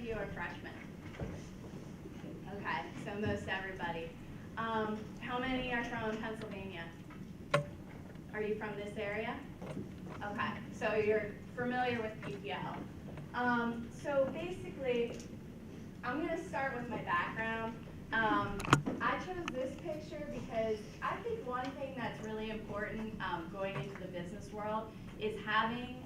of you are freshmen? Okay, so most everybody. How many are from Pennsylvania? Are you from this area? Okay, so you're familiar with PPL. So basically, I'm going to start with my background. I chose this picture because I think one thing that's really important going into the business world is having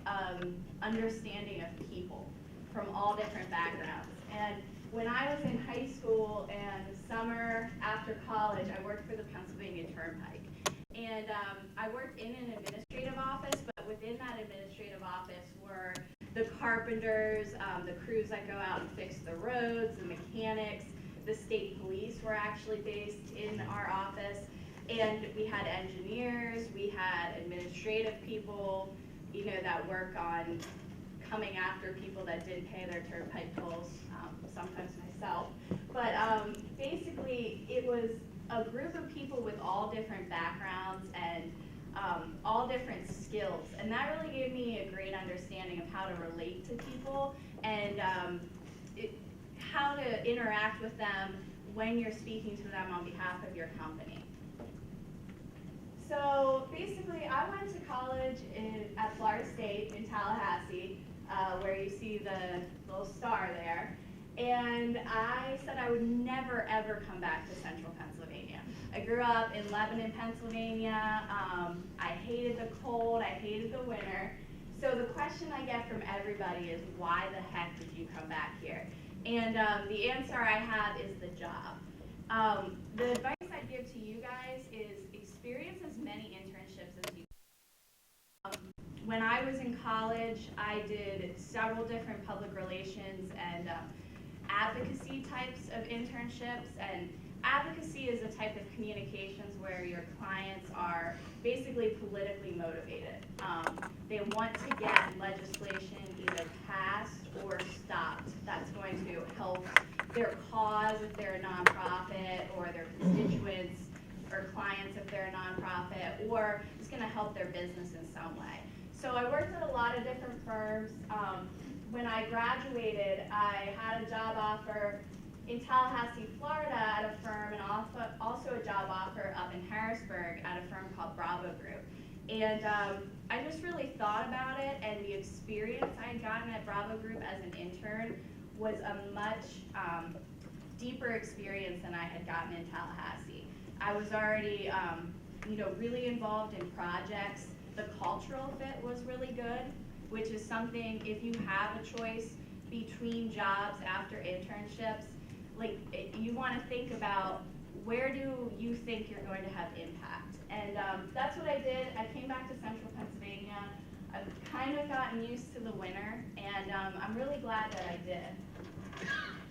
understanding of people from all different backgrounds. And when I was in high school and summer after college, I worked for the Pennsylvania Turnpike. And I worked in an administrative office, but within that administrative office were the carpenters, the crews that go out and fix the roads, the mechanics. The state police were actually based in our office. And we had engineers, we had administrative people, that work on coming after people that didn't pay their turnpike tolls, sometimes myself. But basically, it was a group of people with all different backgrounds and all different skills. And that really gave me a great understanding of how to relate to people and how to interact with them when you're speaking to them on behalf of your company. So basically, I went to college at Florida State in Tallahassee, where you see the little star there. And I said I would never, ever come back to central Pennsylvania. I grew up in Lebanon, Pennsylvania. I hated the cold. I hated the winter. So the question I get from everybody is, why the heck did you come back here? And the answer I have is the job. The advice I give to you guys is experience as many internships as you can. When I was in college, I did several different public relations and advocacy types of internships. And advocacy is a type of communications where your clients are basically politically motivated. They want to get legislation either passed or stopped. That's going to help their cause if they're a nonprofit, or their constituents or clients if they're a nonprofit, or it's going to help their business in some way. So I worked at a lot of different firms. When I graduated, I had a job offer in Tallahassee, Florida at a firm, and also a job offer up in Harrisburg at a firm called Bravo Group. And I just really thought about it, and the experience I had gotten at Bravo Group as an intern was a much deeper experience than I had gotten in Tallahassee. I was already really involved in projects. The cultural fit was really good, which is something, if you have a choice between jobs after internships, you want to think about, where do you think you're going to have impact? And that's what I did. I came back to central Pennsylvania. I've kind of gotten used to the winter, and I'm really glad that I did.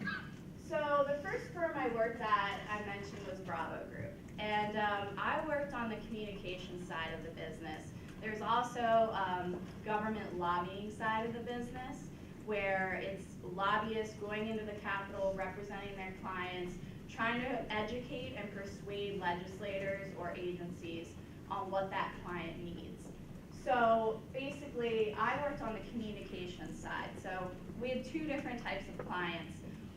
So the first firm I worked at, I mentioned, was Bravo Group. And I worked on the communications side of the business. There's also government lobbying side of the business, where it's lobbyists going into the Capitol, representing their clients, trying to educate and persuade legislators or agencies on what that client needs. So basically, I worked on the communications side. So we had two different types of clients.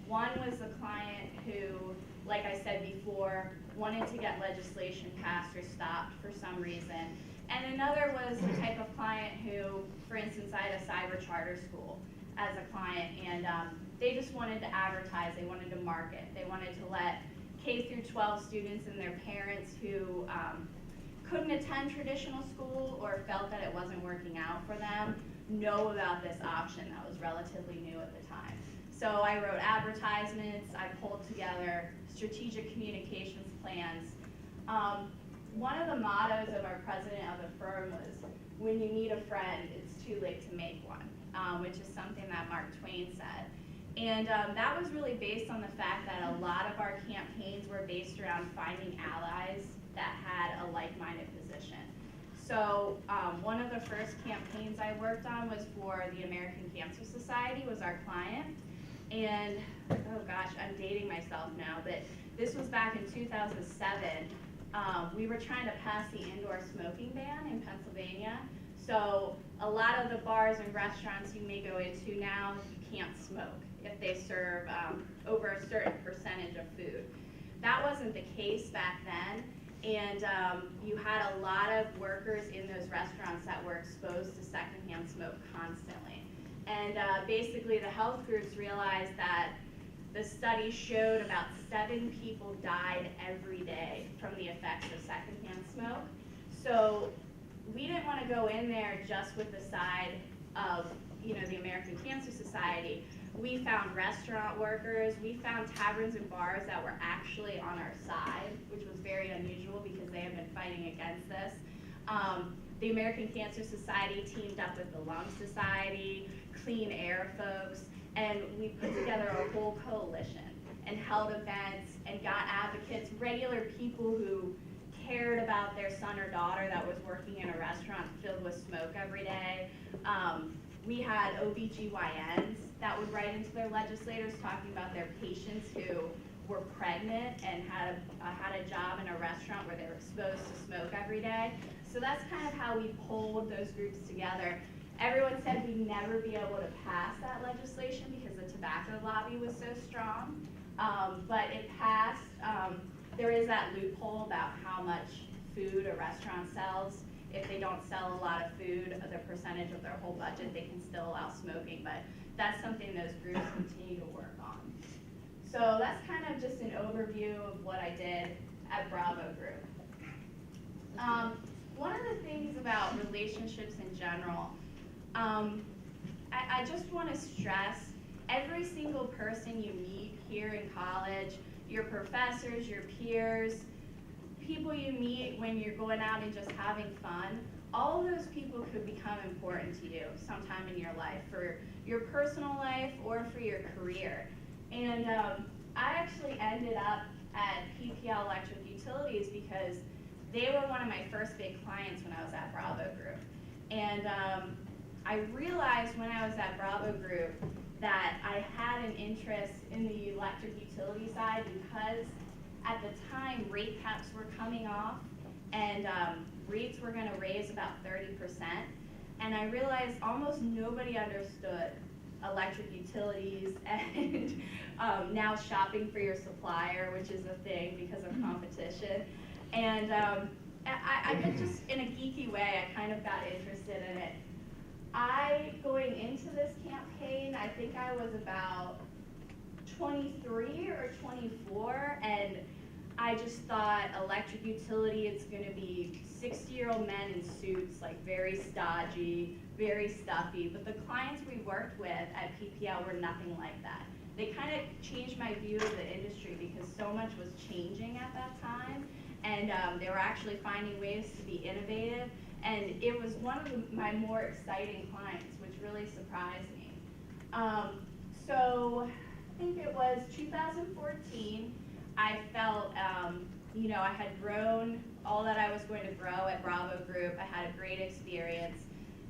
One was the client who, like I said before, wanted to get legislation passed or stopped for some reason. And another was the type of client who, for instance, I had a cyber charter school as a client, and they just wanted to advertise, they wanted to market, they wanted to let K through 12 students and their parents who couldn't attend traditional school or felt that it wasn't working out for them know about this option that was relatively new at the time. So I wrote advertisements, I pulled together strategic communications plans. One of the mottos of our president of the firm was, when you need a friend, it's too late to make one, which is something that Mark Twain said. And that was really based on the fact that a lot of our campaigns were based around finding allies that had a like-minded position. So one of the first campaigns I worked on was for the American Cancer Society, was our client. And, oh gosh, I'm dating myself now, but this was back in 2007. We were trying to pass the indoor smoking ban in Pennsylvania. So a lot of the bars and restaurants you may go into now, you can't smoke. if they serve over a certain percentage of food. That wasn't the case back then, and you had a lot of workers in those restaurants that were exposed to secondhand smoke constantly. And basically the health groups realized that the study showed about 7 people died every day from the effects of secondhand smoke. So we didn't want to go in there just with the side of, the American Cancer Society. We found restaurant workers, we found taverns and bars that were actually on our side, which was very unusual because they have been fighting against this. The American Cancer Society teamed up with the Lung Society, Clean Air folks, and we put together a whole coalition and held events and got advocates, regular people who cared about their son or daughter that was working in a restaurant filled with smoke every day. We had OBGYNs that would write into their legislators talking about their patients who were pregnant and had a job in a restaurant where they were exposed to smoke every day. So that's kind of how we pulled those groups together. Everyone said we'd never be able to pass that legislation because the tobacco lobby was so strong, but it passed. There is that loophole about how much food a restaurant sells. If they don't sell a lot of food, the percentage of their whole budget, they can still allow smoking, but that's something those groups continue to work on. So that's kind of just an overview of what I did at Bravo Group. One of the things about relationships in general, I just want to stress every single person you meet here in college, your professors, your peers, people you meet when you're going out and just having fun, all of those people could become important to you sometime in your life, for your personal life or for your career. And I actually ended up at PPL Electric Utilities because they were one of my first big clients when I was at Bravo Group. And I realized when I was at Bravo Group that I had an interest in the electric utility side because at the time rate caps were coming off and rates were going to raise about 30%. And I realized almost nobody understood electric utilities and now shopping for your supplier, which is a thing because of competition. And I could just, in a geeky way, I kind of got interested in it. Going into this campaign, I think I was about 23 or 24, and I just thought electric utility, it's going to be 60-year-old men in suits, like very stodgy, very stuffy. But the clients we worked with at PPL were nothing like that. They kind of changed my view of the industry because so much was changing at that time, and they were actually finding ways to be innovative. And it was one of my more exciting clients, which really surprised me. So I think it was 2014, I felt, I had grown all that I was going to grow at Bravo Group. I had a great experience.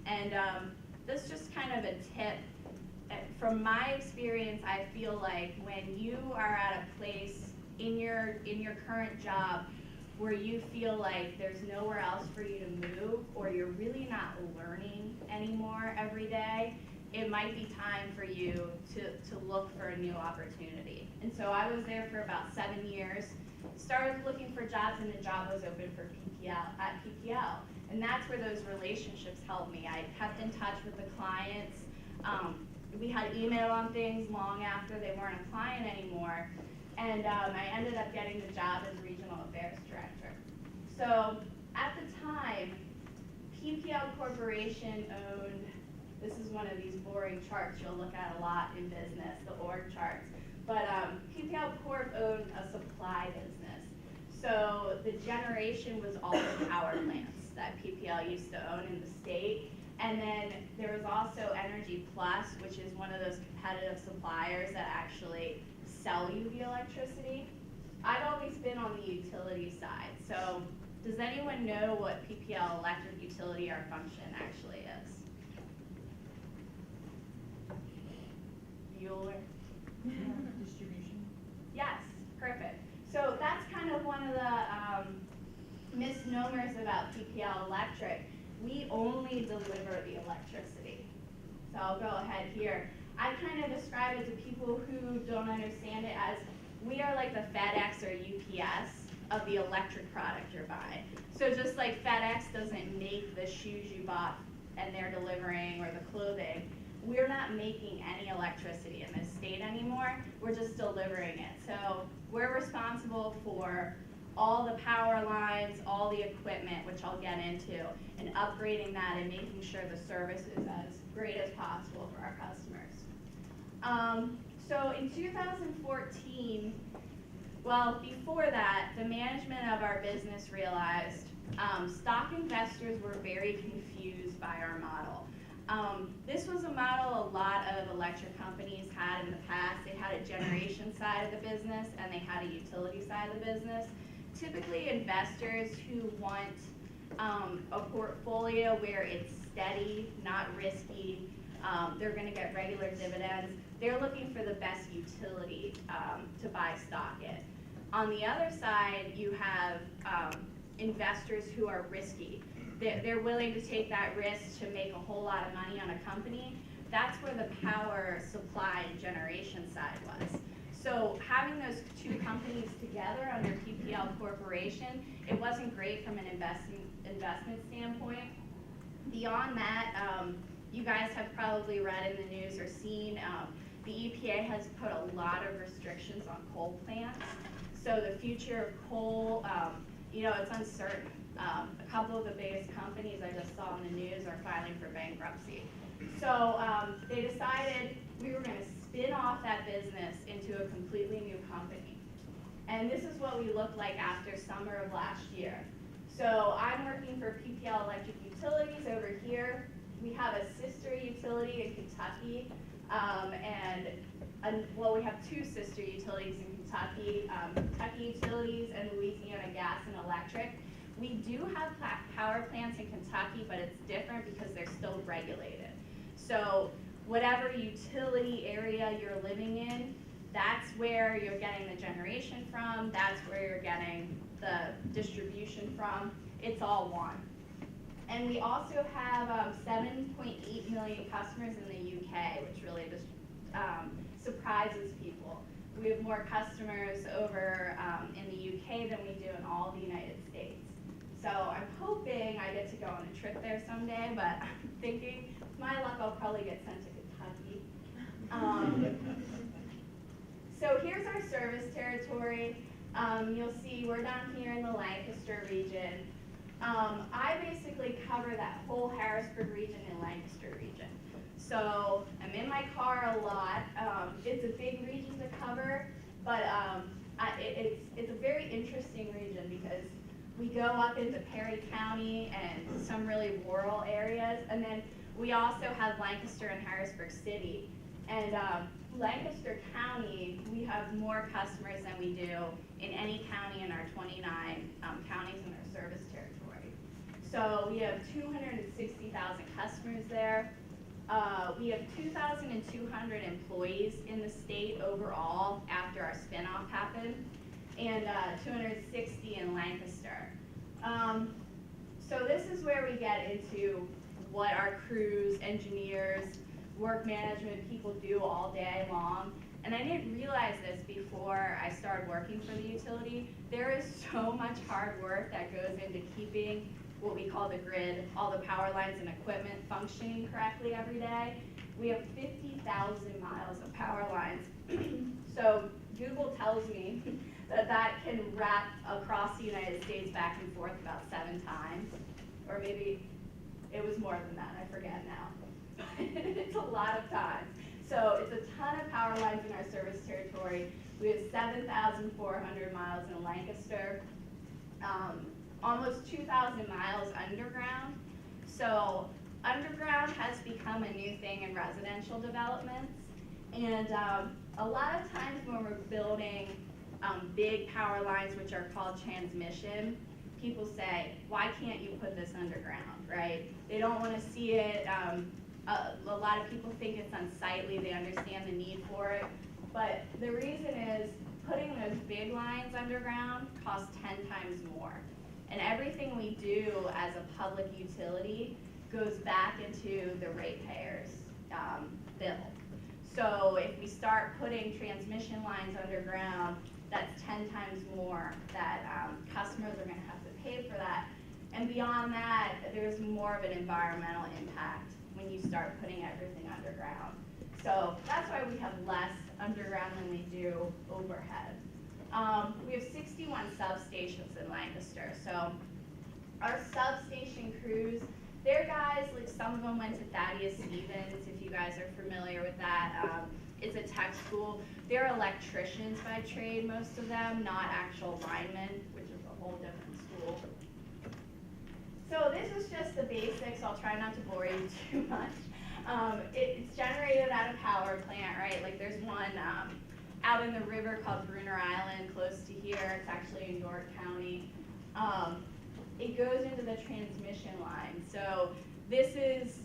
And this is just kind of a tip. From my experience, I feel like when you are at a place in your current job where you feel like there's nowhere else for you to move, or you're really not learning anymore every day, it might be time for you to look for a new opportunity. And so I was there for about 7 years, started looking for jobs, and the job was open for PPL. And that's where those relationships helped me. I kept in touch with the clients. We had email on things long after they weren't a client anymore. And I ended up getting the job as Regional Affairs Director. So at the time, PPL Corporation owned, this is one of these boring charts you'll look at a lot in business, the org charts. But PPL Corp owned a supply business. So the generation was all the power plants that PPL used to own in the state. And then there was also Energy Plus, which is one of those competitive suppliers that actually sell you the electricity. I've always been on the utility side. So does anyone know what PPL Electric Utility, our function, actually is? Bueller? Distribution. Yes, perfect. So that's kind of one of the misnomers about PPL Electric. We only deliver the electricity. So I'll go ahead here. I kind of describe it to people who don't understand it as we are like the FedEx or UPS of the electric product you're buying. So just like FedEx doesn't make the shoes you bought and they're delivering, or the clothing, we're not making any electricity in this state anymore. We're just delivering it. So we're responsible for all the power lines, all the equipment, which I'll get into, and upgrading that and making sure the service is as great as possible for our customers. So in 2014, well, before that, the management of our business realized stock investors were very confused by our model. This was a model a lot of electric companies had in the past. They had a generation side of the business and they had a utility side of the business. Typically, investors who want a portfolio where it's steady, not risky, they're going to get regular dividends. They're looking for the best utility to buy stock in. On the other side, you have investors who are risky. They're willing to take that risk to make a whole lot of money on a company. That's where the power supply and generation side was. So having those two companies together under PPL Corporation, it wasn't great from an investment standpoint. Beyond that, you guys have probably read in the news or seen the EPA has put a lot of restrictions on coal plants. So the future of coal, it's uncertain. A couple of the biggest companies I just saw in the news are filing for bankruptcy. So they decided we were going to spin off that business into a completely new company. And this is what we looked like after summer of last year. So I'm working for PPL Electric Utilities over here. We have a sister utility in Kentucky, we have two sister utilities in Kentucky, Kentucky Utilities and Louisiana Gas and Electric. We do have power plants in Kentucky, but it's different because they're still regulated. So whatever utility area you're living in, that's where you're getting the generation from, that's where you're getting the distribution from. It's all one. And we also have 7.8 million customers in the UK, which really just surprises people. We have more customers over in the UK than we do in all the United States. So I'm hoping I get to go on a trip there someday, but I'm thinking, with my luck, I'll probably get sent to Kentucky. So here's our service territory. You'll see we're down here in the Lancaster region. I basically cover that whole Harrisburg region and Lancaster region. So I'm in my car a lot. It's a big region to cover, but it's a very interesting region because we go up into Perry County and some really rural areas, and then we also have Lancaster and Harrisburg City. And Lancaster County, we have more customers than we do in any county in our 29 counties in our service territory. So we have 260,000 customers there. We have 2,200 employees in the state overall after our spinoff happened, and 260 in Lancaster. So this is where we get into what our crews, engineers, work management people do all day long. And I didn't realize this before I started working for the utility. There is so much hard work that goes into keeping what we call the grid, all the power lines and equipment functioning correctly every day. We have 50,000 miles of power lines. So Google tells me that can wrap across the United States back and forth about 7 times, or maybe it was more than that, I forget now. It's a lot of times. So it's a ton of power lines in our service territory. We have 7,400 miles in Lancaster, almost 2,000 miles underground. So underground has become a new thing in residential developments. And a lot of times when we're building big power lines, which are called transmission, people say, why can't you put this underground, right? They don't want to see it. A lot of people think it's unsightly. They understand the need for it. But the reason is putting those big lines underground costs 10 times more. And everything we do as a public utility goes back into the ratepayers' bill. So if we start putting transmission lines underground, that's 10 times more that customers are going to have to pay for that. And beyond that, there's more of an environmental impact when you start putting everything underground. So that's why we have less underground than we do overhead. We have 61 substations in Lancaster. So our substation crews, they're guys, like some of them went to Thaddeus Stevens, if you guys are familiar with that. It's a tech school. They're electricians by trade, most of them, not actual linemen, which is a whole different school. So this is just the basics. I'll try not to bore you too much. It's generated at a power plant, right? Like there's one out in the river called Bruner Island, close to here. It's actually in York County. It goes into the transmission line. So this is,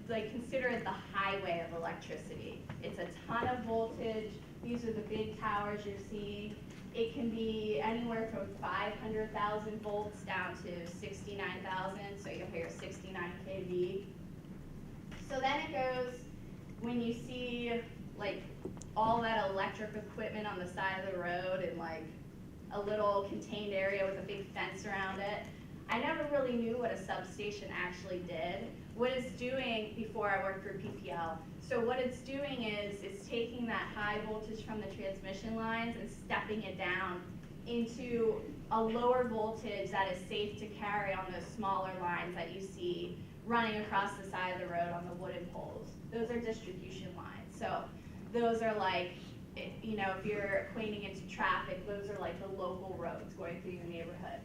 like, consider it the highway of electricity. It's a ton of voltage. These are the big towers you're seeing. It can be anywhere from 500,000 volts down to 69,000, so you'll hear 69 kV. So then it goes, when you see like all that electric equipment on the side of the road and like a little contained area with a big fence around it, I never really knew what a substation actually did. What it's doing, before I worked for PPL, so what it's doing is it's taking that high voltage from the transmission lines and stepping it down into a lower voltage that is safe to carry on those smaller lines that you see running across the side of the road on the wooden poles. Those are distribution lines. So those are like, you know, if you're equating it to traffic, those are like the local roads going through your neighborhood.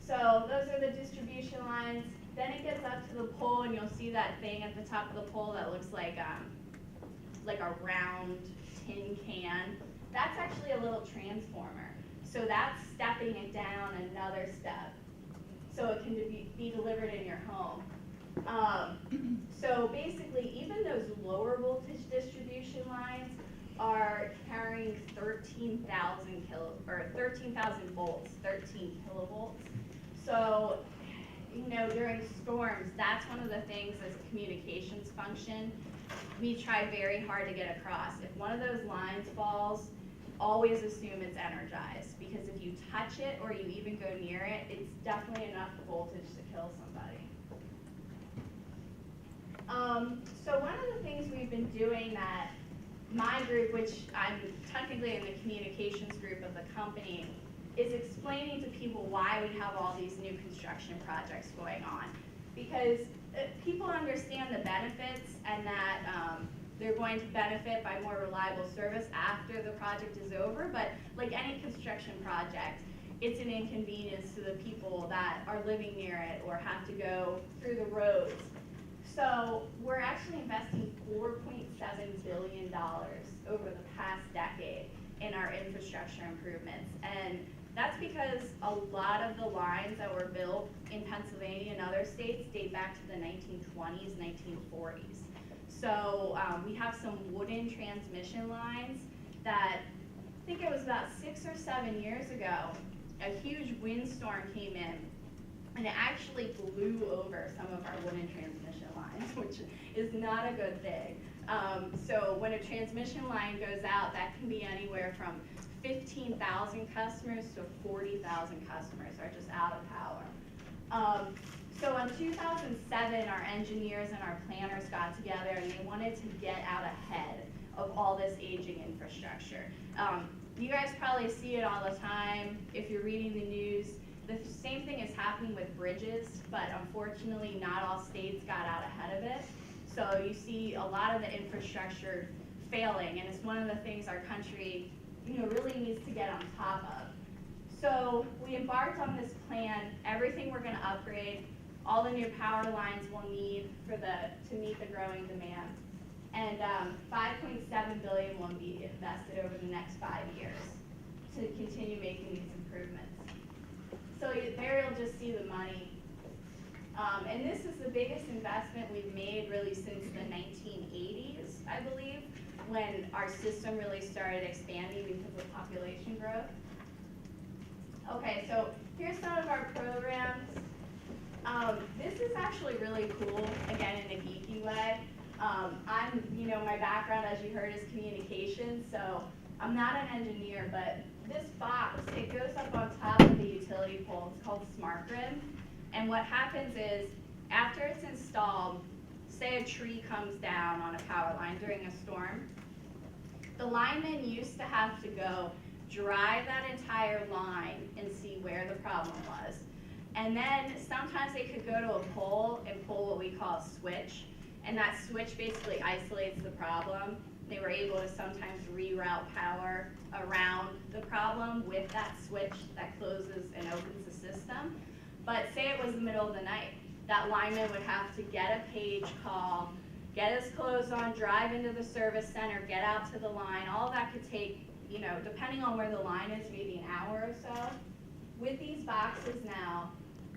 So those are the distribution lines. Then it gets up to the pole, and you'll see that thing at the top of the pole that looks like a round tin can. That's actually a little transformer. So that's stepping it down another step, so it can be delivered in your home. So basically, even those lower voltage distribution lines are carrying 13,000 volts, 13 kilovolts. So, you know, during storms, that's one of the things as a communications function we try very hard to get across. If one of those lines falls, always assume it's energized, because if you touch it or you even go near it, it's definitely enough voltage to kill somebody. So one of the things we've been doing that my group, which I'm technically in the communications group of the company, is explaining to people why we have all these new construction projects going on. Because people understand the benefits and that they're going to benefit by more reliable service after the project is over, but like any construction project, it's an inconvenience to the people that are living near it or have to go through the roads. So we're actually investing $4.7 billion over the past decade in our infrastructure improvements. And that's because a lot of the lines that were built in Pennsylvania and other states date back to the 1920s, 1940s. So we have some wooden transmission lines that, I think it was about 6 or 7 years ago, a huge windstorm came in and it actually blew over some of our wooden transmission lines, which is not a good thing. So when a transmission line goes out, that can be anywhere from 15,000 customers to 40,000 customers are just out of power. So in 2007, our engineers and our planners got together and they wanted to get out ahead of all this aging infrastructure. You guys probably see it all the time if you're reading the news. The same thing is happening with bridges, but unfortunately not all states got out ahead of it. So you see a lot of the infrastructure failing, and it's one of the things our country, you know, really needs to get on top of. So we embarked on this plan, everything we're going to upgrade, all the new power lines we'll need to meet the growing demand. And $5.7 billion will be invested over the next 5 years to continue making these improvements. So there you'll just see the money. And this is the biggest investment we've made really since the 1980s, I believe, when our system really started expanding because of population growth. Okay, so here's some of our programs. This is actually really cool, again, in a geeky way. My background, as you heard, is communications, so I'm not an engineer, but this box, it goes up on top of the utility pole. It's called Smart Grid. And what happens is, after it's installed, say a tree comes down on a power line during a storm, the linemen used to have to go drive that entire line and see where the problem was. And then sometimes they could go to a pole and pull what we call a switch, and that switch basically isolates the problem. They were able to sometimes reroute power around the problem with that switch that closes and opens the system. But say it was the middle of the night, that lineman would have to get a page call, get his clothes on, drive into the service center, get out to the line. All of that could take, depending on where the line is, maybe an hour or so. With these boxes now,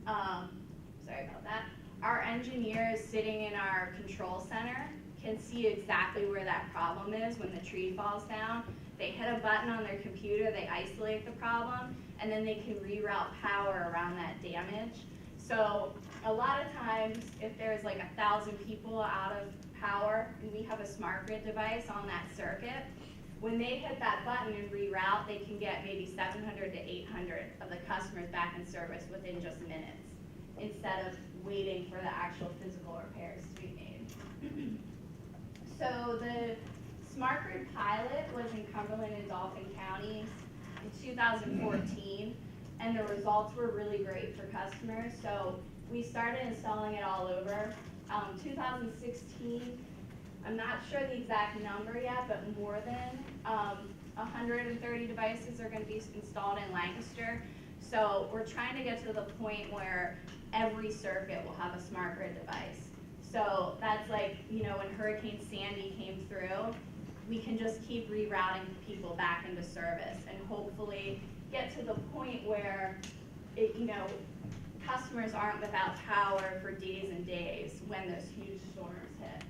sorry about that, our engineers sitting in our control center can see exactly where that problem is when the tree falls down. They hit a button on their computer, they isolate the problem, and then they can reroute power around that damage. So a lot of times, if there's like 1,000 people out of power, and we have a smart grid device on that circuit, when they hit that button and reroute, they can get maybe 700 to 800 of the customers back in service within just minutes, instead of waiting for the actual physical repairs to be made. So the Smart Grid pilot was in Cumberland and Dauphin counties in 2014, and the results were really great for customers. So we started installing it all over. 2016, I'm not sure the exact number yet, but more than 130 devices are going to be installed in Lancaster. So we're trying to get to the point where every circuit will have a Smart Grid device. So that's like, when Hurricane Sandy came through, we can just keep rerouting people back into service and hopefully get to the point where customers aren't without power for days and days when those huge storms hit.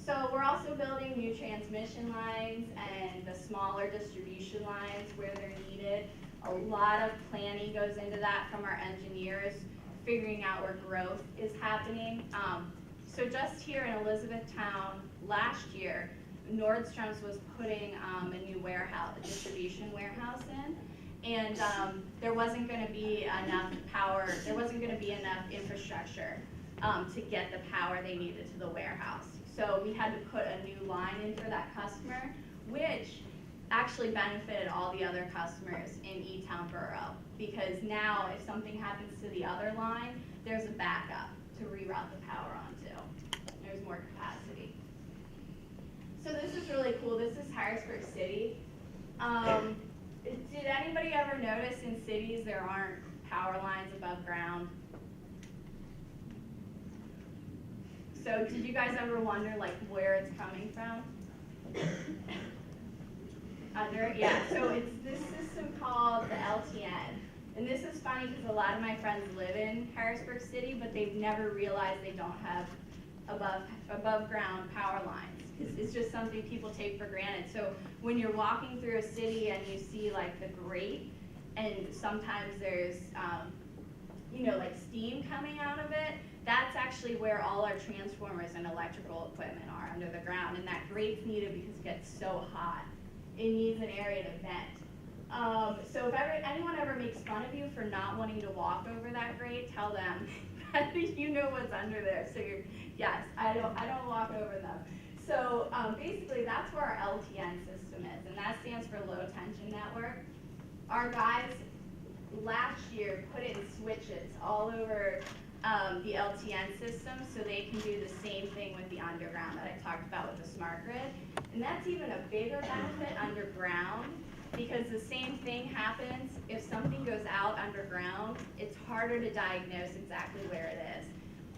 So we're also building new transmission lines and the smaller distribution lines where they're needed. A lot of planning goes into that from our engineers, figuring out where growth is happening. So just here in Elizabethtown last year, Nordstrom's was putting a new warehouse, a distribution warehouse in, and there wasn't going to be enough power, there wasn't going to be enough infrastructure to get the power they needed to the warehouse. So we had to put a new line in for that customer, which actually benefited all the other customers in E-Town Borough, because now if something happens to the other line, there's a backup to reroute the power onto. There's more capacity. So this is really cool. This is Harrisburg City. Did anybody ever notice in cities there aren't power lines above ground? So did you guys ever wonder where it's coming from? Under, yeah, so it's this system called the LTN. And this is funny because a lot of my friends live in Harrisburg City, but they've never realized they don't have above ground power lines. It's just something people take for granted. So when you're walking through a city and you see the grate, and sometimes there's steam coming out of it, that's actually where all our transformers and electrical equipment are, under the ground. And that grate's needed because it gets so hot. It needs an area to vent. So if anyone ever makes fun of you for not wanting to walk over that grate, tell them that you know what's under there. So yes, I don't walk over them. So basically that's where our LTN system is, and that stands for Low Tension Network. Our guys last year put in switches all over the LTN system so they can do the same thing with the underground that I talked about with the Smart Grid. And that's even a bigger benefit underground, because the same thing happens if something goes out underground. It's harder to diagnose exactly where it is.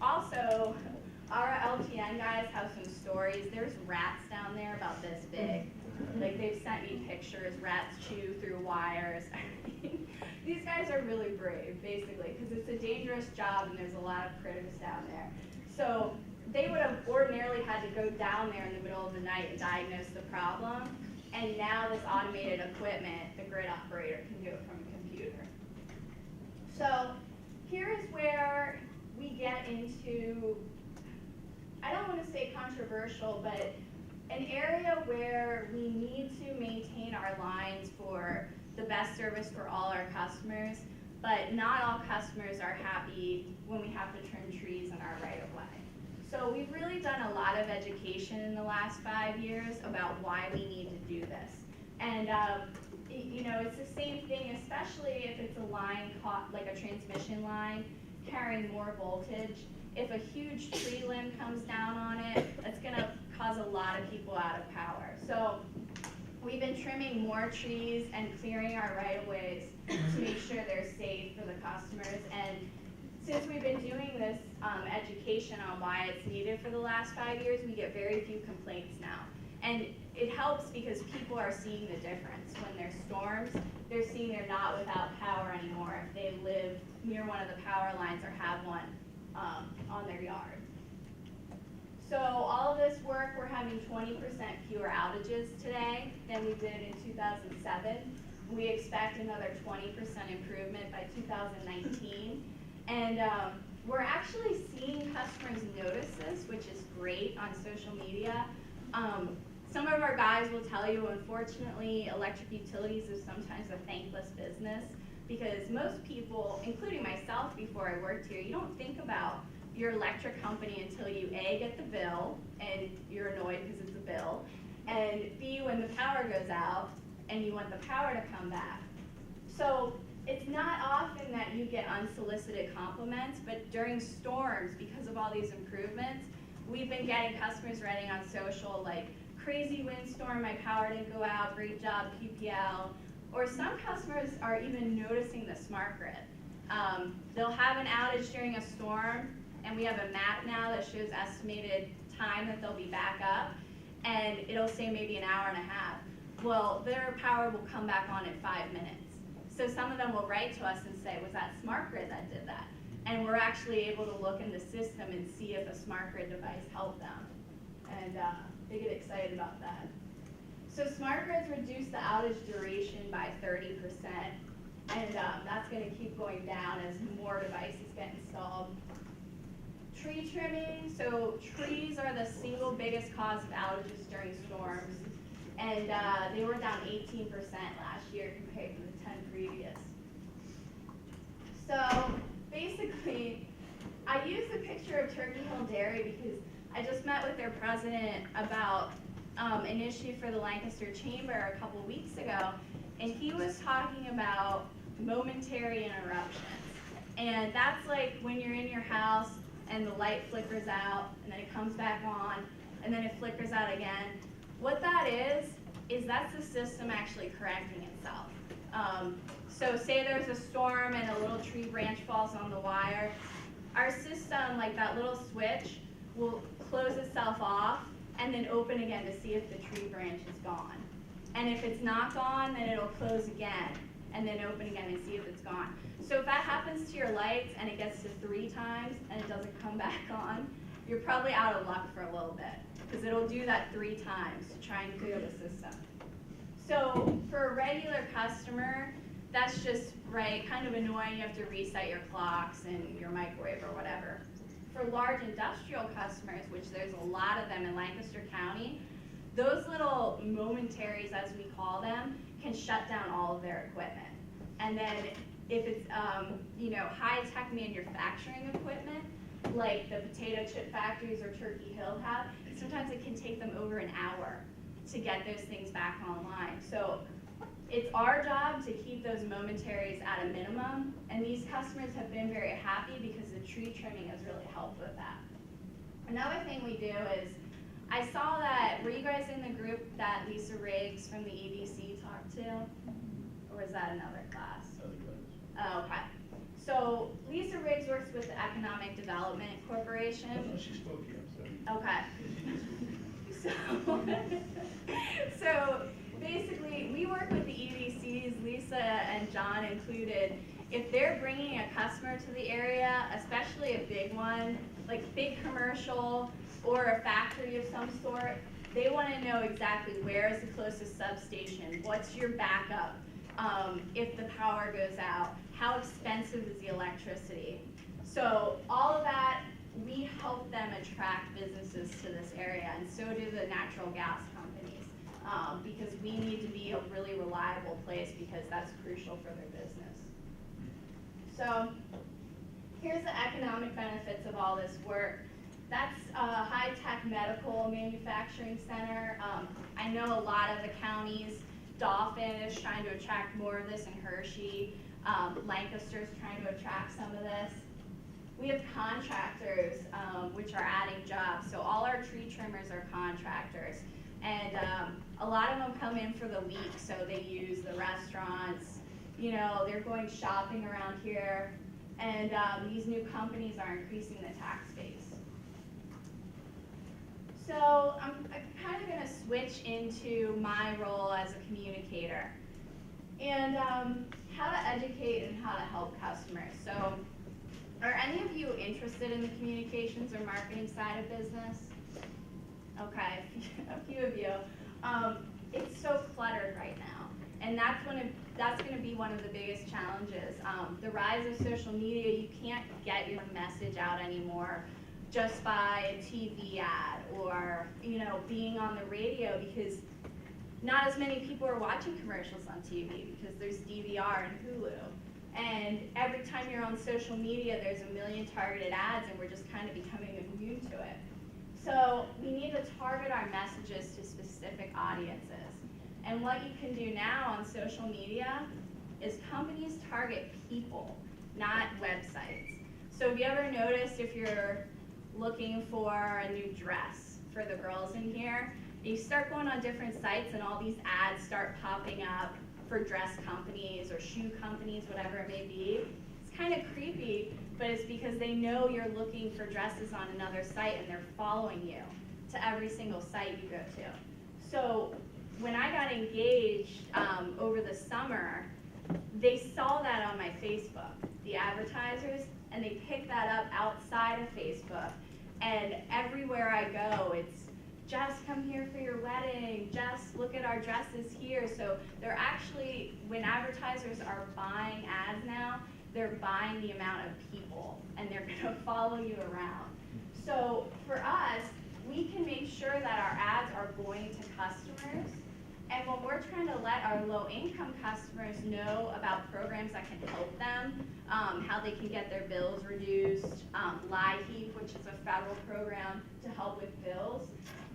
Also, our LTN guys have some stories. There's rats down there about this big. They've sent me pictures. Rats chew through wires. These guys are really brave, basically, because it's a dangerous job and there's a lot of critters down there. So they would have ordinarily had to go down there in the middle of the night and diagnose the problem. And now this automated equipment, the grid operator can do it from a computer. So here is where we get into, I say controversial, but an area where we need to maintain our lines for the best service for all our customers, but not all customers are happy when we have to trim trees in our right of way. So we've really done a lot of education in the last 5 years about why we need to do this. And you know, it's the same thing, especially if it's a line like a transmission line carrying more voltage. If a huge tree limb comes down on it, that's gonna cause a lot of people out of power. So we've been trimming more trees and clearing our right-of-ways to make sure they're safe for the customers. And since we've been doing this education on why it's needed for the last 5 years, we get very few complaints now. And it helps because people are seeing the difference. When there's storms, they're seeing they're not without power anymore if they live near one of the power lines or have one on their yard. So all of this work, we're having 20% fewer outages today than we did in 2007. We expect another 20% improvement by 2019. And we're actually seeing customers notice this, which is great on social media. Some of our guys will tell you, unfortunately, electric utilities is sometimes a thankless business because most people, including myself before I worked here, you don't think about your electric company until you A, get the bill, and you're annoyed because it's a bill, and B, when the power goes out, and you want the power to come back. So it's not often that you get unsolicited compliments, but during storms, because of all these improvements, we've been getting customers writing on social like, crazy windstorm, my power didn't go out, great job PPL. Or some customers are even noticing the smart grid. They'll have an outage during a storm, and we have a map now that shows estimated time that they'll be back up, and it'll say maybe an hour and a half. Well, their power will come back on in 5 minutes. So some of them will write to us and say, was that smart grid that did that? And we're actually able to look in the system and see if a smart grid device helped them. And they get excited about that. So smart grids reduce the outage duration by 30%, and that's going to keep going down as more devices get installed. Tree trimming, so trees are the single biggest cause of outages during storms, and they were down 18% last year compared to the 10 previous. So basically, I used the picture of Turkey Hill Dairy because I just met with their president about an issue for the Lancaster Chamber a couple weeks ago, and he was talking about momentary interruptions. And that's like when you're in your house and the light flickers out, and then it comes back on, and then it flickers out again. What that is that's the system actually correcting itself. So say there's a storm and a little tree branch falls on the wire. Our system, like that little switch, will close itself off and then open again to see if the tree branch is gone. And if it's not gone, then it'll close again and then open again and see if it's gone. So if that happens to your lights and it gets to 3 times and it doesn't come back on, you're probably out of luck for a little bit because it'll do that 3 times to try and clear the system. So for a regular customer, that's just kind of annoying. You have to reset your clocks and your microwave or whatever. For large industrial customers, which there's a lot of them in Lancaster County, those little momentaries, as we call them, can shut down all of their equipment. And then if it's high-tech manufacturing equipment, like the potato chip factories or Turkey Hill have, sometimes it can take them over an hour to get those things back online. So it's our job to keep those momentaries at a minimum, and these customers have been very happy because the tree trimming has really helped with that. Another thing we do is, I saw that, were you guys in the group that Lisa Riggs from the EDC talked to? Or was that another class? Oh, okay. So Lisa Riggs works with the Economic Development Corporation. No, she spoke here, so. Okay. So basically, we work with the EDCs, Lisa and John included. If they're bringing a customer to the area, especially a big one, like big commercial or a factory of some sort, they want to know exactly where is the closest substation, what's your backup, if the power goes out, how expensive is the electricity. So all of that we help them attract businesses to this area, and so do the natural gas companies, because we need to be a really reliable place because that's crucial for their business. So here's the economic benefits of all this work. That's a high-tech medical manufacturing center. I know a lot of the counties, Dauphin is trying to attract more of this, and Hershey. Lancaster's trying to attract some of this. We have contractors, which are adding jobs. So all our tree trimmers are contractors. And a lot of them come in for the week, so they use the restaurants. You know, they're going shopping around here. And these new companies are increasing the tax base. So I'm kind of going to switch into my role as a communicator and how to educate and how to help customers. So are any of you interested in the communications or marketing side of business? Okay, a few of you. It's so cluttered right now, and that's going to be one of the biggest challenges. The rise of social media, you can't get your message out anymore just by a TV ad or, you know, being on the radio, because not as many people are watching commercials on TV because there's DVR and Hulu. And every time you're on social media, there's a million targeted ads, and we're just kind of becoming immune to it. So we need to target our messages to specific audiences. And what you can do now on social media is companies target people, not websites. So have you ever noticed if you're looking for a new dress for the girls in here, you start going on different sites and all these ads start popping up for dress companies or shoe companies, whatever it may be. It's kind of creepy, but it's because they know you're looking for dresses on another site and they're following you to every single site you go to. So when I got engaged over the summer, they saw that on my Facebook, the advertisers, and they picked that up outside of Facebook. And everywhere I go, it's just come here for your wedding, just look at our dresses here. So they're actually, when advertisers are buying ads now, they're buying the amount of people, and they're gonna follow you around. So for us, we can make sure that our ads are going to customers. And when we're trying to let our low-income customers know about programs that can help them, how they can get their bills reduced, LIHEAP, which is a federal program to help with bills,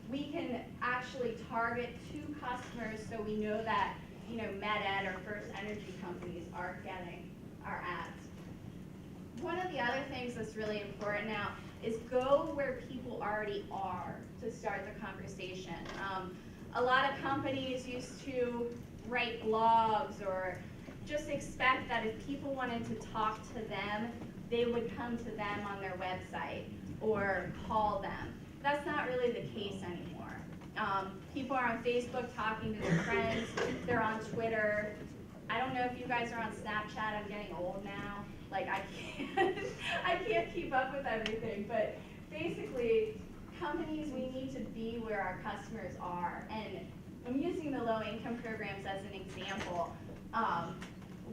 we can actually target to customers so we know that, you know, MedEd or First Energy companies are getting our ads. One of the other things that's really important now is go where people already are to start the conversation. A lot of companies used to write blogs or just expect that if people wanted to talk to them, they would come to them on their website or call them. That's not really the case anymore. People are on Facebook talking to their friends, they're on Twitter. I don't know if you guys are on Snapchat, I'm getting old now. Like I can't keep up with everything, but basically, companies, we need to be where our customers are. And I'm using the low-income programs as an example.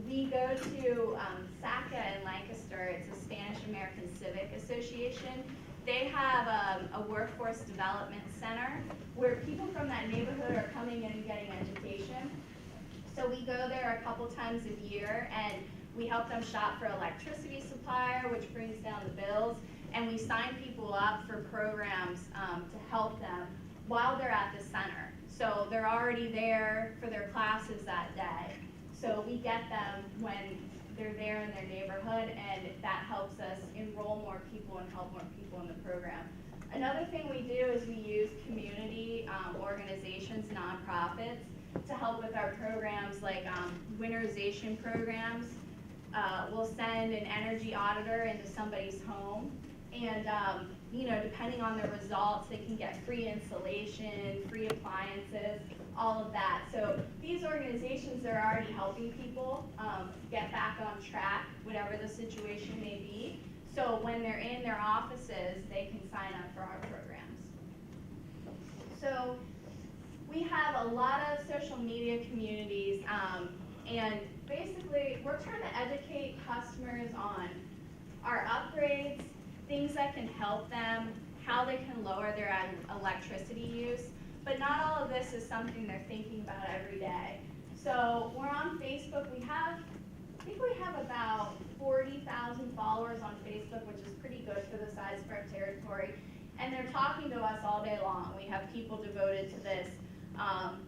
We go to SACA in Lancaster. It's a Spanish-American Civic Association. They have a workforce development center where people from that neighborhood are coming in and getting education. So we go there a couple times a year, and we help them shop for electricity supplier, which brings down the bills. And we sign people up for programs to help them while they're at the center. So they're already there for their classes that day. So we get them when they're there in their neighborhood, and that helps us enroll more people and help more people in the program. Another thing we do is we use community organizations, nonprofits, to help with our programs like winterization programs. We'll send an energy auditor into somebody's home, and you know, depending on the results, they can get free insulation, free appliances, all of that. So these organizations are already helping people get back on track, whatever the situation may be. So when they're in their offices, they can sign up for our programs. So we have a lot of social media communities, and basically we're trying to educate customers on our upgrades, things that can help them, how they can lower their electricity use. But not all of this is something they're thinking about every day. So we're on Facebook. I think we have about 40,000 followers on Facebook, which is pretty good for the size of our territory. And they're talking to us all day long. We have people devoted to this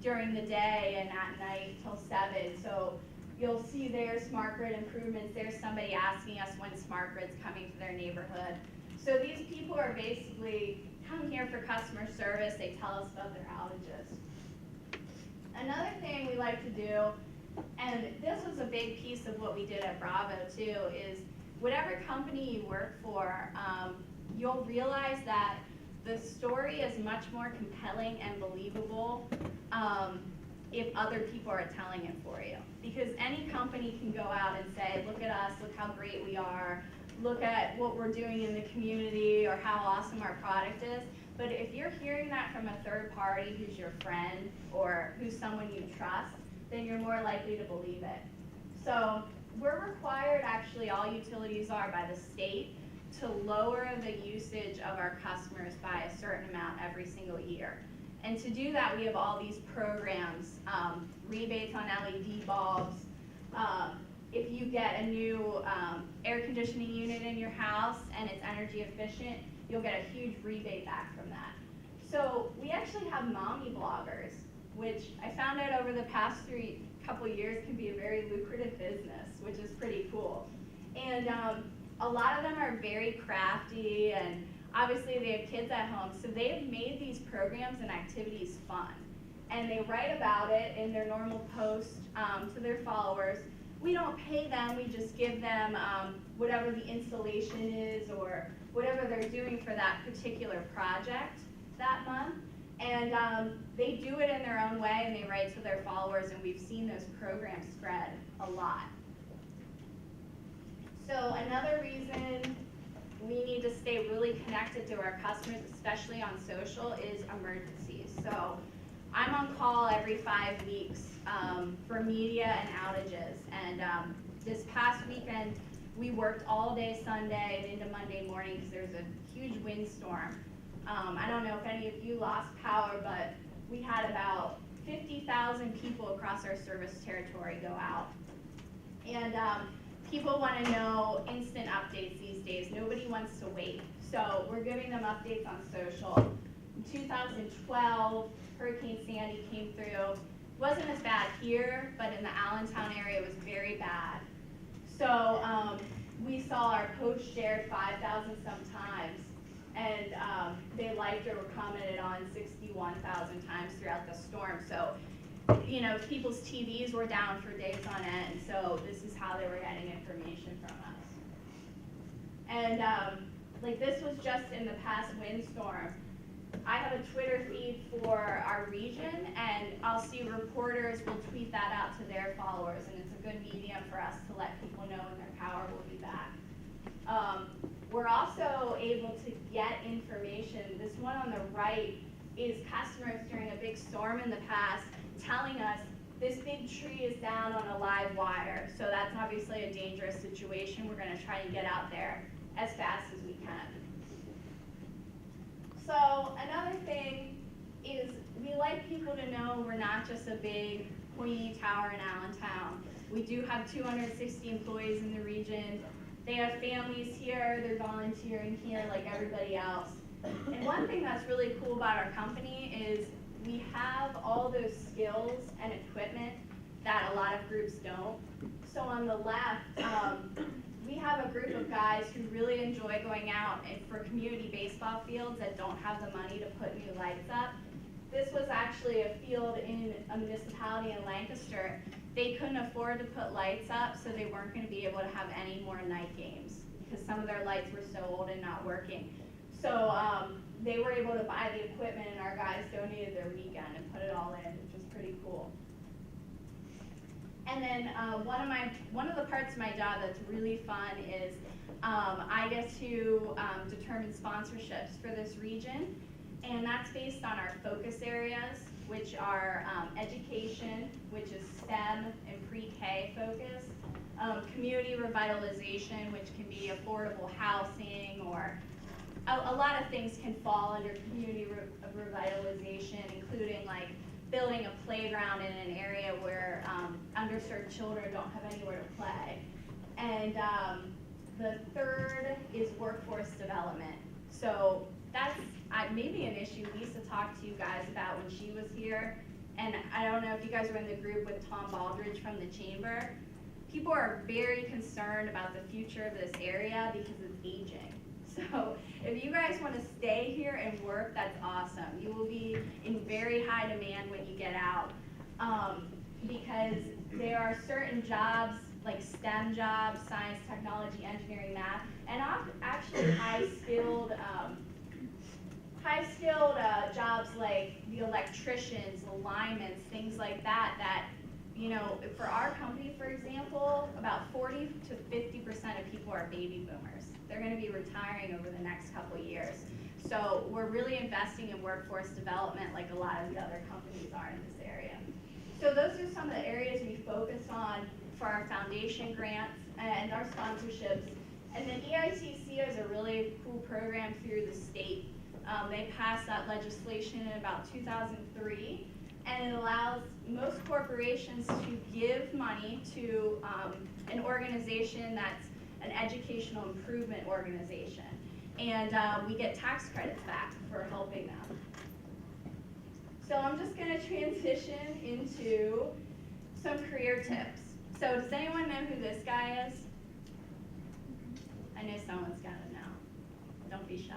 during the day and at night till 7. So you'll see their smart grid improvements. There's somebody asking us when smart grid's coming to their neighborhood. So these people are basically come here for customer service. They tell us about their outages. Another thing we like to do, and this was a big piece of what we did at Bravo too, is whatever company you work for, you'll realize that the story is much more compelling and believable if other people are telling it for you. Because any company can go out and say, look at us, look how great we are, look at what we're doing in the community or how awesome our product is. But if you're hearing that from a third party who's your friend or who's someone you trust, then you're more likely to believe it. So we're required, actually all utilities are by the state, to lower the usage of our customers by a certain amount every single year. And to do that, we have all these programs, rebates on LED bulbs. If you get a new air conditioning unit in your house and it's energy efficient, you'll get a huge rebate back from that. So we actually have mommy bloggers, which I found out over the past couple years can be a very lucrative business, which is pretty cool. And a lot of them are very crafty, and obviously they have kids at home, so they've made these programs and activities fun. And they write about it in their normal post to their followers. We don't pay them, we just give them whatever the installation is or whatever they're doing for that particular project that month. And they do it in their own way, and they write to their followers, and we've seen those programs spread a lot. So another reason we need to stay really connected to our customers, especially on social, is emergencies. So I'm on call every 5 weeks for media and outages. And this past weekend, we worked all day Sunday and into Monday morning because there was a huge windstorm. I don't know if any of you lost power, but we had about 50,000 people across our service territory go out. And people want to know instant updates these days. Nobody wants to wait. So we're giving them updates on social. In 2012, Hurricane Sandy came through. It wasn't as bad here, but in the Allentown area it was very bad. So we saw our post shared 5,000 sometimes, and they liked or commented on 61,000 times throughout the storm. So, you know, people's TVs were down for days on end, so this is how they were getting information from us. And like this was just in the past windstorm. I have a Twitter feed for our region, and I'll see reporters will tweet that out to their followers, and it's a good medium for us to let people know when their power will be back. We're also able to get information. This one on the right is customers during a big storm in the past telling us this big tree is down on a live wire. So that's obviously a dangerous situation. We're going to try and get out there as fast as we can. So another thing is we like people to know we're not just a big pointy tower in Allentown. We do have 260 employees in the region. They have families here, they're volunteering here like everybody else. And one thing that's really cool about our company is we have all those skills and equipment that a lot of groups don't. So on the left, we have a group of guys who really enjoy going out and for community baseball fields that don't have the money to put new lights up. This was actually a field in a municipality in Lancaster. They couldn't afford to put lights up, so they weren't going to be able to have any more night games because some of their lights were so old and not working. So they were able to buy the equipment, and our guys donated their weekend and put it all in, which was pretty cool. And then one of the parts of my job that's really fun is I get to determine sponsorships for this region, and that's based on our focus areas, which are education, which is STEM and pre-K focus, community revitalization, which can be affordable housing or a lot of things can fall under community revitalization, including like building a playground in an area where underserved children don't have anywhere to play. And the third is workforce development. So that's maybe an issue Lisa talked to you guys about when she was here. And I don't know if you guys were in the group with Tom Baldridge from the chamber. People are very concerned about the future of this area because it's aging. So if you guys want to stay here and work, that's awesome. You will be in very high demand when you get out, because there are certain jobs like STEM jobs, science, technology, engineering, math, and actually high-skilled jobs like the electricians, the linemen, things like that, that, you know, for our company, for example, about 40 to 50% of people are baby boomers. They're going to be retiring over the next couple of years. So we're really investing in workforce development like a lot of the other companies are in this area. So those are some of the areas we focus on for our foundation grants and our sponsorships. And then EITC is a really cool program through the state. They passed that legislation in about 2003, and it allows most corporations to give money to an organization that's an educational improvement organization. And we get tax credits back for helping them. So I'm just going to transition into some career tips. So does anyone know who this guy is? I know someone's got to know. Don't be shy.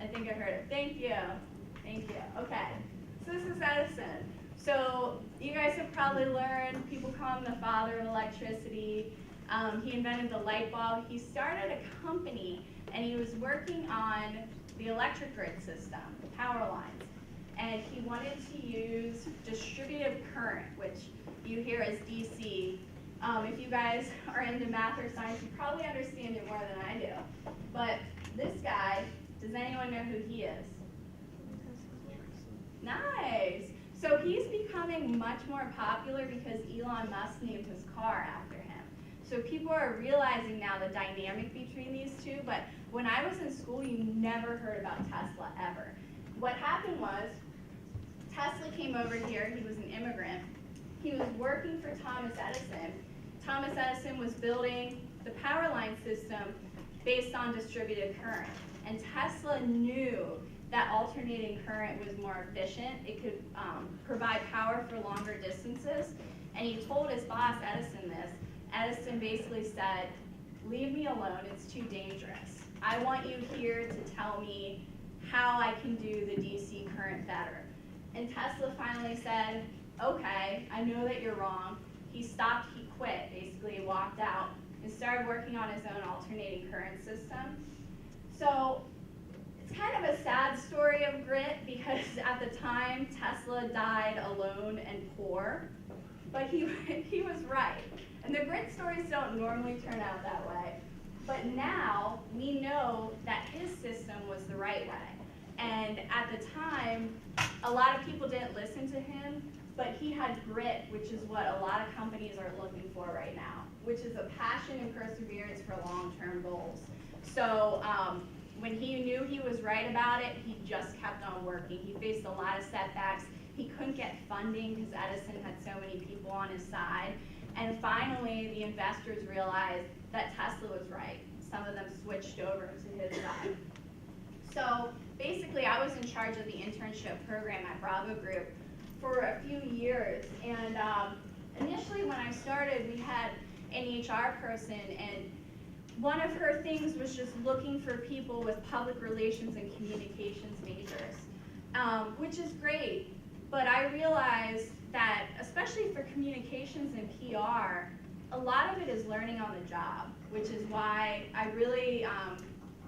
I think I heard it. Thank you. Thank you. Okay. So this is Edison. So you guys have probably learned, people call him the father of electricity. He invented the light bulb. He started a company, and he was working on the electric grid system, power lines. And he wanted to use distributed current, which you hear as DC. If you guys are into math or science, you probably understand it more than I do. But this guy, does anyone know who he is? Nice. So he's becoming much more popular because Elon Musk named his car after him. So people are realizing now the dynamic between these two, but when I was in school, you never heard about Tesla ever. What happened was, Tesla came over here, he was an immigrant. He was working for Thomas Edison. Thomas Edison was building the power line system based on distributed current. And Tesla knew that alternating current was more efficient. It could provide power for longer distances. And he told his boss, Edison, this. Edison basically said, leave me alone, it's too dangerous. I want you here to tell me how I can do the DC current better. And Tesla finally said, okay, I know that you're wrong. He stopped, he quit, basically he walked out and started working on his own alternating current system. So it's kind of a sad story of grit because at the time Tesla died alone and poor, but he was right. And the grit stories don't normally turn out that way. But now we know that his system was the right way. And at the time, a lot of people didn't listen to him, but he had grit, which is what a lot of companies are looking for right now, which is a passion and perseverance for long-term goals. So when he knew he was right about it, he just kept on working. He faced a lot of setbacks. He couldn't get funding because Edison had so many people on his side. And finally, the investors realized that Tesla was right. Some of them switched over to his side. So basically, I was in charge of the internship program at Bravo Group for a few years. And initially, when I started, we had an HR person, and one of her things was just looking for people with public relations and communications majors, which is great. But I realized that, especially for communications and PR, a lot of it is learning on the job, which is why I really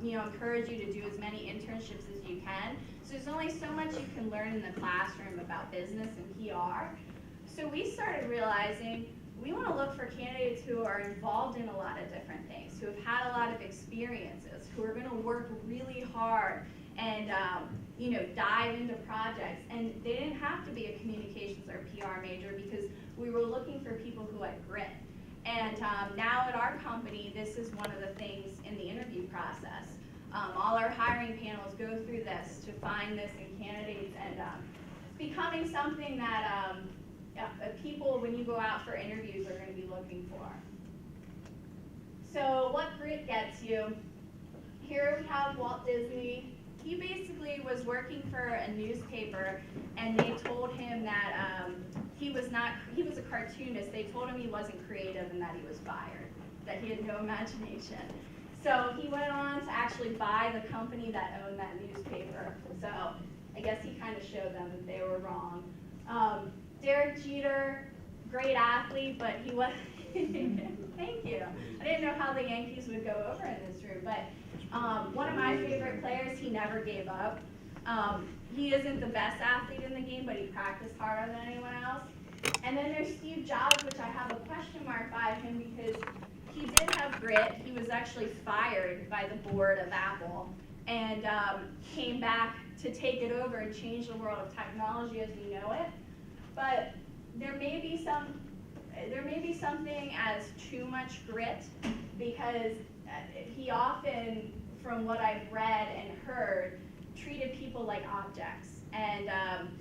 encourage you to do as many internships as you can. So there's only so much you can learn in the classroom about business and PR. So we started realizing we want to look for candidates who are involved in a lot of different things, who have had a lot of experiences, who are going to work really hard and dive into projects. And they didn't have to be a communications or PR major because we were looking for people who had grit. And now at our company, this is one of the things in the interview process. All our hiring panels go through this to find this in candidates, and it's becoming something that people, when you go out for interviews, are going to be looking for. So what grit gets you? Here we have Walt Disney. He basically was working for a newspaper, and they told him that he was a cartoonist. They told him he wasn't creative and that he was fired, that he had no imagination. So he went on to actually buy the company that owned that newspaper. So I guess he kind of showed them that they were wrong. Derek Jeter, great athlete, but he was, thank you. I didn't know how the Yankees would go over in this room, but one of my favorite players, he never gave up. He isn't the best athlete in the game, but he practiced harder than anyone else. And then there's Steve Jobs, which I have a question mark by him because he did have grit. He was actually fired by the board of Apple and came back to take it over and change the world of technology as we know it. But there may be something as too much grit, because he often, from what I've read and heard, treated people like objects and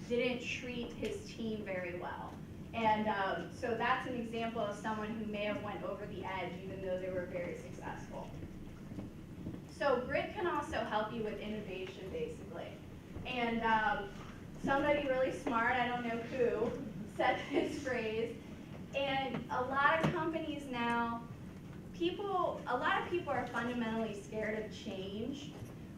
didn't treat his team very well. And so that's an example of someone who may have went over the edge even though they were very successful. So grit can also help you with innovation, basically. And somebody really smart, I don't know who, said this phrase. And a lot of companies now, a lot of people are fundamentally scared of change.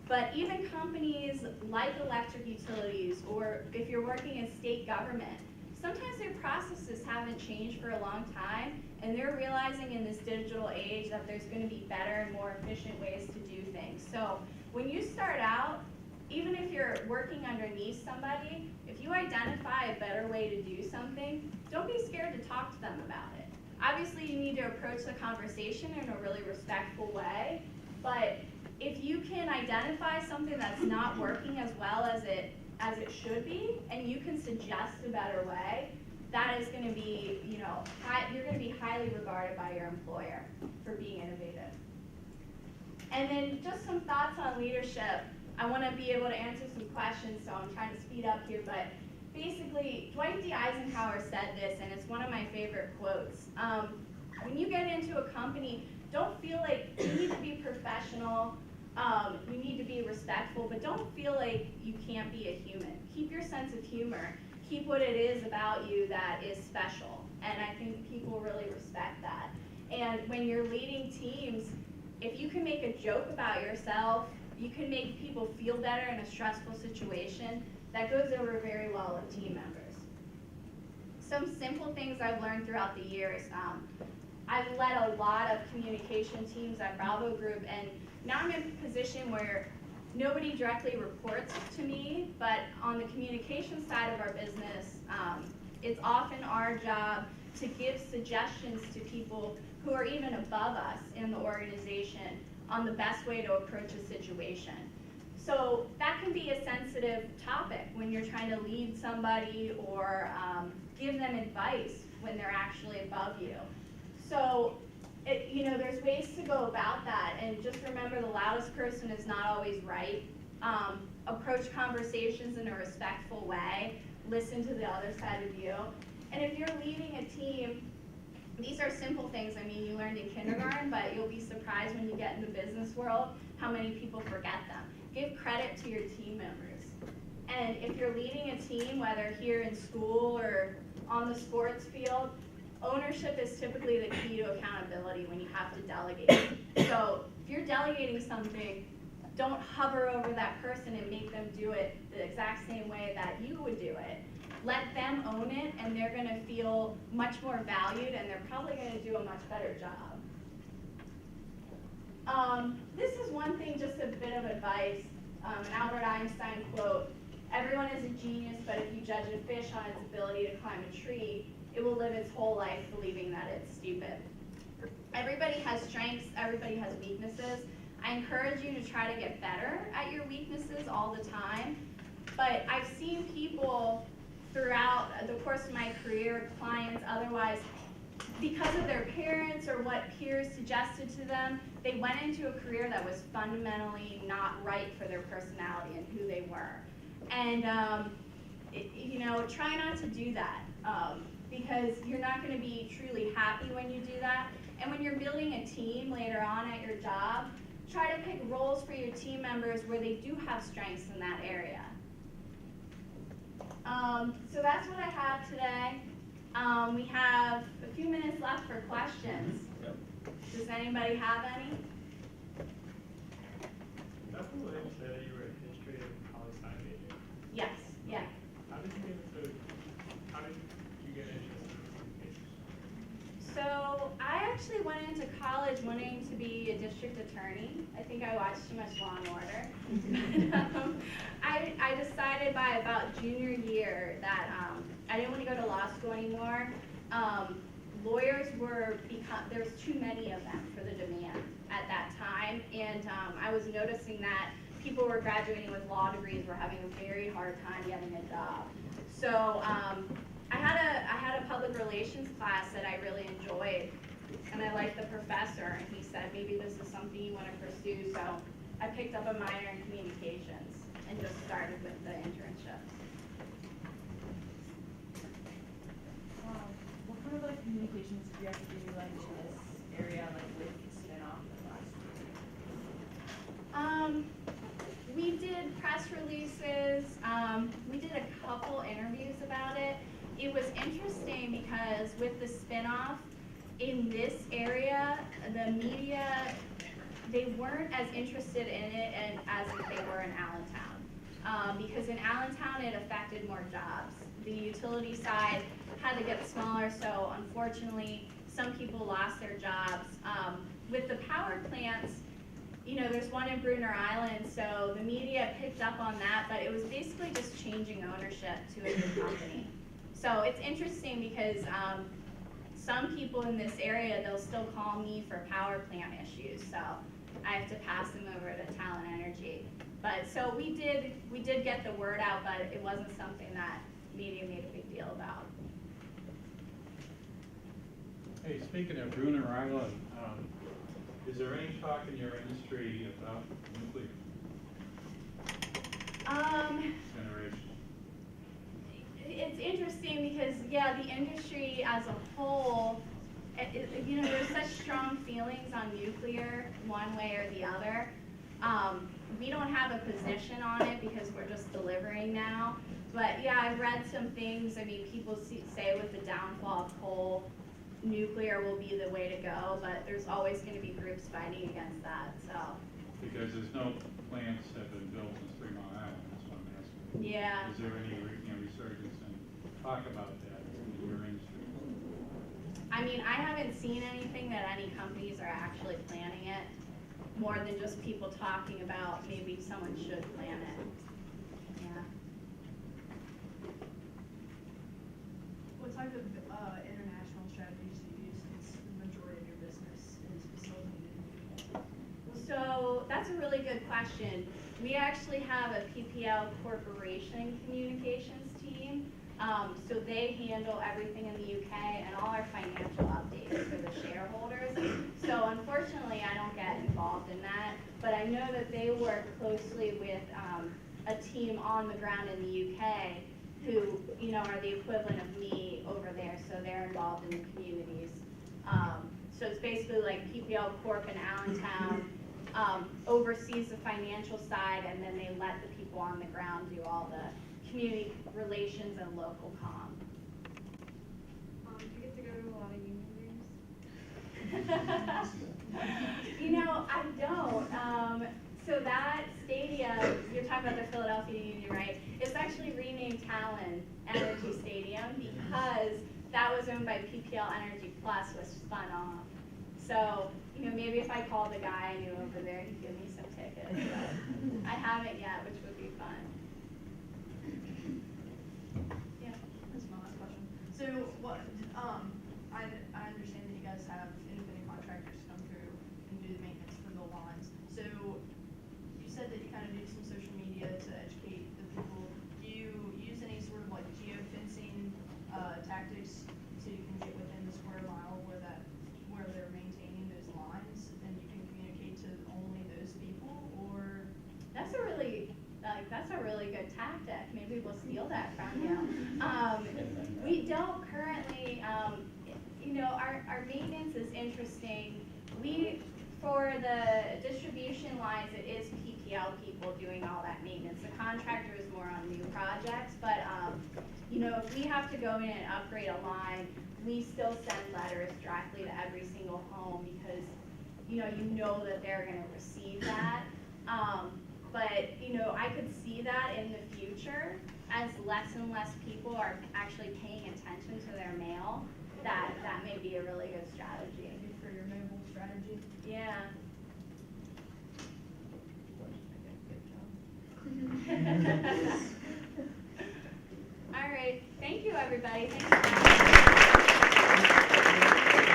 But even companies like Electric Utilities, or if you're working in state government, sometimes their processes haven't changed for a long time, and they're realizing in this digital age that there's going to be better and more efficient ways to do things. So when you start out, even if you're working underneath somebody, if you identify a better way to do something, don't be scared to talk to them about it. Obviously, you need to approach the conversation in a really respectful way, but if you can identify something that's not working as well as it should be, and you can suggest a better way, that is going to be, you're going to be highly regarded by your employer for being innovative. And then just some thoughts on leadership. I want to be able to answer some questions, so I'm trying to speed up here, but basically, Dwight D. Eisenhower said this, and it's one of my favorite quotes. When you get into a company, don't feel like you need to be professional, you need to be respectful, but don't feel like you can't be a human. Keep your sense of humor. Keep what it is about you that is special, and I think people really respect that. And when you're leading teams, if you can make a joke about yourself, you can make people feel better in a stressful situation, that goes over very well with team members. Some simple things I've learned throughout the years. I've led a lot of communication teams at Bravo Group, and now I'm in a position where nobody directly reports to me, but on the communication side of our business, it's often our job to give suggestions to people who are even above us in the organization on the best way to approach a situation. So that can be a sensitive topic when you're trying to lead somebody or give them advice when they're actually above you. So there's ways to go about that, and just remember the loudest person is not always right. Approach conversations in a respectful way. Listen to the other side of you. And if you're leading a team, these are simple things. I mean, you learned in kindergarten, but you'll be surprised when you get in the business world how many people forget them. Give credit to your team members. And if you're leading a team, whether here in school or on the sports field, ownership is typically the key to accountability when you have to delegate. So if you're delegating something, don't hover over that person and make them do it the exact same way that you would do it. Let them own it, and they're going to feel much more valued, and they're probably going to do a much better job. This is one thing, just a bit of advice, an Albert Einstein quote: "Everyone is a genius, but if you judge a fish on its ability to climb a tree, it will live its whole life believing that it's stupid." Everybody has strengths, everybody has weaknesses. I encourage you to try to get better at your weaknesses all the time, but I've seen people throughout the course of my career, clients, otherwise, because of their parents or what peers suggested to them, they went into a career that was fundamentally not right for their personality and who they were. And you know, try not to do that because you're not going to be truly happy when you do that. And when you're building a team later on at your job, try to pick roles for your team members where they do have strengths in that area. So that's what I have today. We have a few minutes left for questions. Yep. Does anybody have any? That's what they say that you were a history and poli-sci major. Yes, yeah. How did you get interested in communications? So I actually went into college wanting to be a district attorney. I think I watched too much Law and Order. I decided by about junior year that I didn't want to go to law school anymore. Lawyers there's too many of them for the demand at that time, and I was noticing that people were graduating with law degrees were having a very hard time getting a job. So I had a public relations class that I really enjoyed, and I liked the professor, and he said maybe this is something you want to pursue. So I picked up a minor in communications and just started with the internships. What kind of like communications do you have to do like in this area, like with spin-off and We did press releases. We did a couple interviews about it. It was interesting because with the spinoff in this area, the media, they weren't as interested in it as if they were in Allentown. Because in Allentown, it affected more jobs. The utility side had to get smaller, so unfortunately, some people lost their jobs. With the power plants, you know, there's one in Bruner Island, so the media picked up on that, but it was basically just changing ownership to a new company. So it's interesting because some people in this area, they'll still call me for power plant issues, so I have to pass them over to Talent Energy. But so we did get the word out, but it wasn't something that media made a big deal about. Hey, speaking of Bruner Island, is there any talk in your industry about nuclear generation? It's interesting because, yeah, the industry as a whole, you know, there's such strong feelings on nuclear one way or the other. We don't have a position on it because we're just delivering now. But yeah, I've read some things. I mean, people say with the downfall of coal, nuclear will be the way to go, but there's always going to be groups fighting against that. So. Because there's no plants that have been built in 3 Mile Island, that's what I'm asking. Yeah. Is there any resurgence and talk about that in your industry? I mean, I haven't seen anything that any companies are actually planning it, more than just people talking about maybe someone should plan it. Yeah. what type of international strategies do you use since the majority of your business is facilitated? So that's a really good question. We actually have a PPL Corporation communications team. So they handle everything in the UK and all our financial updates for the shareholders. So unfortunately, I don't get involved in that, but I know that they work closely with a team on the ground in the UK who, you know, are the equivalent of me over there. So they're involved in the communities. So it's basically like PPL Corp in Allentown oversees the financial side, and then they let the people on the ground do all the community relations and local comm. Do you get to go to a lot of union meetings? You know, I don't. So that stadium, you're talking about the Philadelphia Union, right? It's actually renamed Talent Energy Stadium because that was owned by PPL Energy Plus, which spun off. So, you know, maybe if I called the guy I knew over there, he'd give me some tickets. But I haven't yet, which would be fun. Yeah. That's my last question. So what, I understand that you guys have independent contractors come through and do the maintenance for the lines. So you said that you kind of do some social media to educate the people. Do you use any sort of like geofencing tactics so you can get within the square mile really good tactic. Maybe we'll steal that from you. We don't currently, our maintenance is interesting. For the distribution lines, it is PPL people doing all that maintenance. The contractor is more on new projects, but if we have to go in and upgrade a line, we still send letters directly to every single home because you know that they're going to receive that. But I could see that in the future as less and less people are actually paying attention to their mail. That may be a really good strategy. Maybe for your mobile strategy. Yeah. Good job. All right. Thank you, everybody. Thanks.